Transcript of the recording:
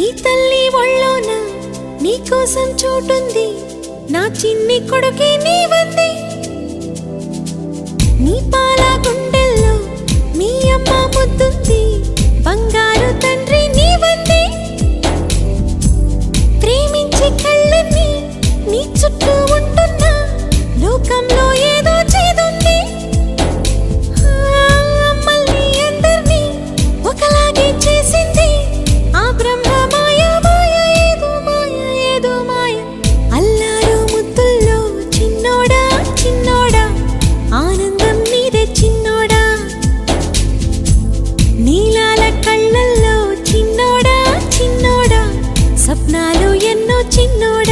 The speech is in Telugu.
ఈ తల్లి ఒళ్ళోన నీకోసం చోటుంది, నా చిన్ని కొడుకే నీవంది. నీ పాల గుండెల్లో మీ అమ్మ ముద్దుంది, బంగారు తండ్రి నీవంది. ప్రేమించే కళ్ళని నీ చుట్టూ ఉంటున్నా, లోకంలో ఏదో చేదుంది. మమ్మల్ని అందరినీ ఒకలాగే చేసింది ఆ బ్రహ్మ. మాయ మాయ ఏదో మాయ ఏదో మాయ. అల్లారు ముద్దుల్లో చిన్నోడా చిన్నోడా, ఆనందం నీదే చిన్నోడా. నీలాల కళ్ళల్లో చిన్నోడా చిన్నోడా, స్వప్నాలు ఎన్నో చిన్నోడా.